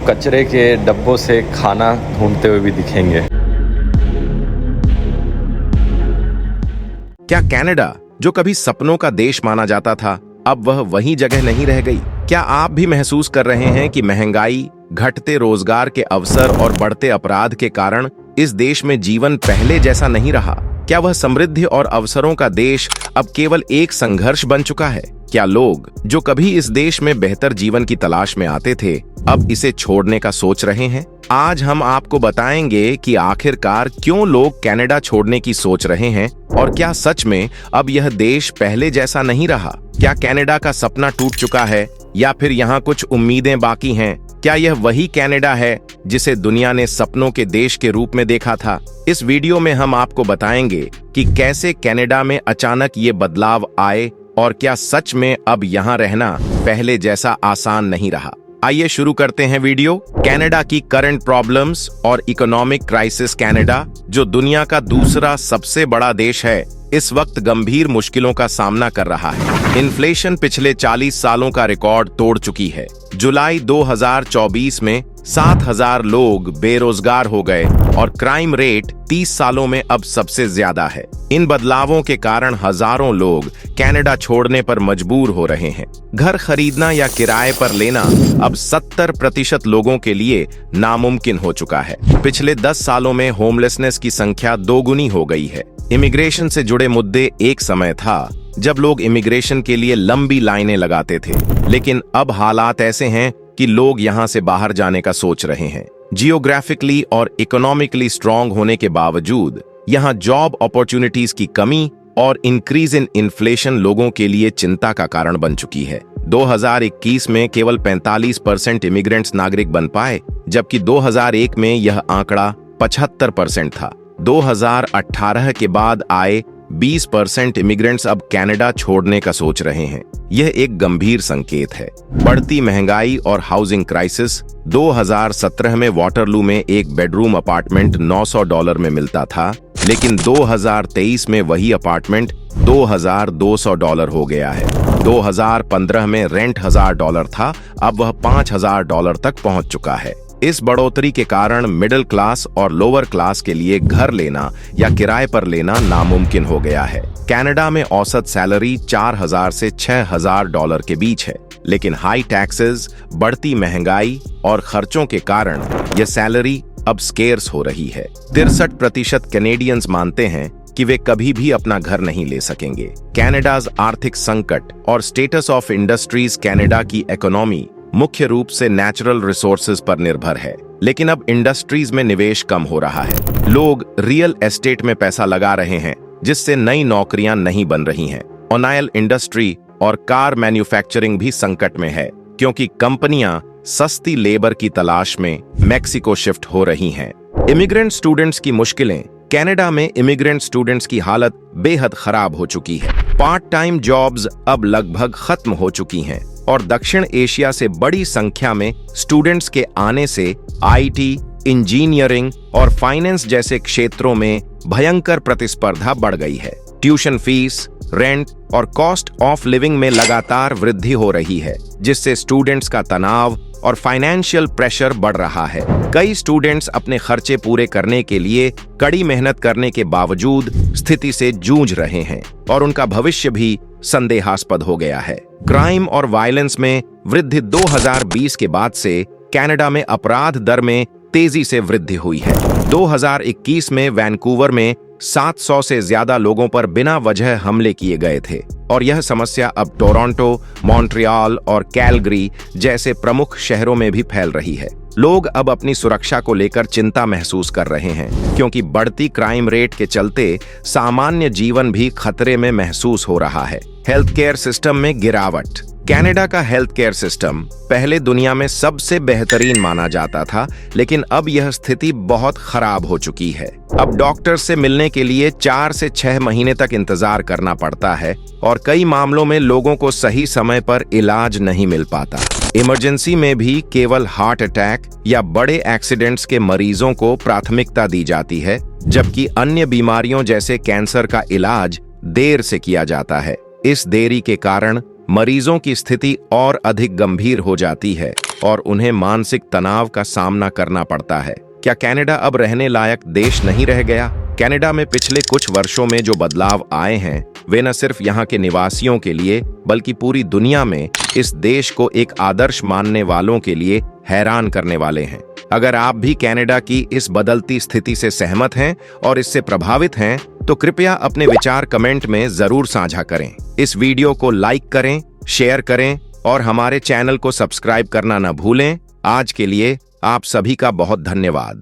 कचरे के डब्बों से खाना ढूंढते हुए भी दिखेंगे। क्या कनाडा, जो कभी सपनों का देश माना जाता था, अब वह वही जगह नहीं रह गई? क्या आप भी महसूस कर रहे हैं कि महंगाई, घटते रोजगार के अवसर और बढ़ते अपराध के कारण इस देश में जीवन पहले जैसा नहीं रहा? क्या वह समृद्धि और अवसरों का देश अब केवल एक संघर्ष बन चुका है? क्या लोग, जो कभी इस देश में बेहतर जीवन की तलाश में आते थे, अब इसे छोड़ने का सोच रहे हैं? आज हम आपको बताएंगे कि आखिरकार क्यों लोग कनाडा छोड़ने की सोच रहे हैं और क्या सच में अब यह देश पहले जैसा नहीं रहा। क्या कनाडा का सपना टूट चुका है या फिर यहाँ कुछ उम्मीदें बाकी हैं? क्या यह वही कनाडा है जिसे दुनिया ने सपनों के देश के रूप में देखा था? इस वीडियो में हम आपको बताएंगे कि कैसे कनाडा में अचानक ये बदलाव आए और क्या सच में अब यहाँ रहना पहले जैसा आसान नहीं रहा। आइए शुरू करते हैं वीडियो। कनाडा की करंट प्रॉब्लम्स और इकोनॉमिक क्राइसिस। कनाडा, जो दुनिया का दूसरा सबसे बड़ा देश है, इस वक्त गंभीर मुश्किलों का सामना कर रहा है। इन्फ्लेशन पिछले 40 सालों का रिकॉर्ड तोड़ चुकी है। जुलाई 2024 में 7,000 लोग बेरोजगार हो गए और क्राइम रेट 30 सालों में अब सबसे ज्यादा है। इन बदलावों के कारण हजारों लोग कनाडा छोड़ने पर मजबूर हो रहे हैं। घर खरीदना या किराए पर लेना अब 70% लोगों के लिए नामुमकिन हो चुका है। पिछले 10 सालों में होमलेसनेस की संख्या दोगुनी हो गई है। इमिग्रेशन से जुड़े मुद्दे एक समय था जब लोग इमिग्रेशन के लिए लंबी लाइनें लगाते थे, लेकिन अब हालात ऐसे हैं कि लोग यहां से बाहर जाने का सोच रहे हैं। जियोग्राफिकली और इकोनॉमिकली स्ट्रांग होने के बावजूद यहां जॉब अपॉर्चुनिटीज की कमी और इंक्रीज इन इन्फ्लेशन लोगों के लिए चिंता का कारण बन चुकी है। 2021 में केवल 45% इमिग्रेंट्स नागरिक बन पाए, जबकि 2001 में यह आंकड़ा 75% था। 2018 के बाद आए 20% इमिग्रेंट्स अब कनाडा छोड़ने का सोच रहे हैं। यह एक गंभीर संकेत है। बढ़ती महंगाई और हाउसिंग क्राइसिस। 2017 में वाटरलू में एक बेडरूम अपार्टमेंट $900 में मिलता था, लेकिन 2023 में वही अपार्टमेंट $2,200 हो गया है। 2015 में रेंट $1,000 था, अब वह $5,000 तक पहुंच चुका है। इस बढ़ोतरी के कारण मिडिल क्लास और लोअर क्लास के लिए घर लेना या किराए पर लेना नामुमकिन हो गया है। कनाडा में औसत सैलरी $4,000 से $6,000 के बीच है, लेकिन हाई टैक्सेस, बढ़ती महंगाई और खर्चों के कारण यह सैलरी अब स्केर्स हो रही है। 63% कैनेडियंस मानते हैं कि वे कभी भी अपना घर नहीं ले सकेंगे। कनाडाज आर्थिक संकट और स्टेटस ऑफ इंडस्ट्रीज। कनाडा की इकोनॉमी मुख्य रूप से नेचुरल रिसोर्सेज पर निर्भर है, लेकिन अब इंडस्ट्रीज में निवेश कम हो रहा है। लोग रियल एस्टेट में पैसा लगा रहे हैं, जिससे नई नौकरियां नहीं बन रही हैं। ऑयल इंडस्ट्री और कार मैन्युफैक्चरिंग भी संकट में है, क्योंकि कंपनियां सस्ती लेबर की तलाश में मेक्सिको शिफ्ट हो रही हैं। इमिग्रेंट स्टूडेंट्स की मुश्किलें। कनाडा में इमिग्रेंट स्टूडेंट्स की हालत बेहद खराब हो चुकी है। पार्ट टाइम जॉब्स अब लगभग खत्म हो चुकी हैं और दक्षिण एशिया से बड़ी संख्या में स्टूडेंट्स के आने से आईटी, इंजीनियरिंग और फाइनेंस जैसे क्षेत्रों में भयंकर प्रतिस्पर्धा बढ़ गई है। ट्यूशन फीस, रेंट और कॉस्ट ऑफ लिविंग में लगातार वृद्धि हो रही है, जिससे स्टूडेंट्स का तनाव और फाइनेंशियल प्रेशर बढ़ रहा है। कई स्टूडेंट्स अपने खर्चे पूरे करने के लिए कड़ी मेहनत करने के बावजूद स्थिति से जूझ रहे हैं और उनका भविष्य भी संदेहास्पद हो गया है। क्राइम और वायलेंस में वृद्धि। 2020 के बाद से कनाडा में अपराध दर में तेजी से वृद्धि हुई है। 2021 में वैंकूवर में 700 से ज्यादा लोगों पर बिना वजह हमले किए गए थे और यह समस्या अब टोरंटो, मॉन्ट्रियल और कैलगरी जैसे प्रमुख शहरों में भी फैल रही है। लोग अब अपनी सुरक्षा को लेकर चिंता महसूस कर रहे हैं, क्योंकि बढ़ती क्राइम रेट के चलते सामान्य जीवन भी खतरे में महसूस हो रहा है। हेल्थ केयर सिस्टम में गिरावट। कनाडा का हेल्थ केयर सिस्टम पहले दुनिया में सबसे बेहतरीन माना जाता था, लेकिन अब यह स्थिति बहुत खराब हो चुकी है। अब डॉक्टर से मिलने के लिए 4 से 6 महीने तक इंतजार करना पड़ता है और कई मामलों में लोगों को सही समय पर इलाज नहीं मिल पाता। इमरजेंसी में भी केवल हार्ट अटैक या बड़े एक्सीडेंट्स के मरीजों को प्राथमिकता दी जाती है, जबकि अन्य बीमारियों जैसे कैंसर का इलाज देर से किया जाता है। इस देरी के कारण मरीजों की स्थिति और अधिक गंभीर हो जाती है और उन्हें मानसिक तनाव का सामना करना पड़ता है। क्या कनाडा अब रहने लायक देश नहीं रह गया? कनाडा में पिछले कुछ वर्षों में जो बदलाव आए हैं वे न सिर्फ यहाँ के निवासियों के लिए बल्कि पूरी दुनिया में इस देश को एक आदर्श मानने वालों के लिए हैरान करने वाले हैं। अगर आप भी कनाडा की इस बदलती स्थिति से सहमत हैं और इससे प्रभावित हैं तो कृपया अपने विचार कमेंट में जरूर साझा करें। इस वीडियो को लाइक करें, शेयर करें और हमारे चैनल को सब्सक्राइब करना न भूलें। आज के लिए आप सभी का बहुत धन्यवाद।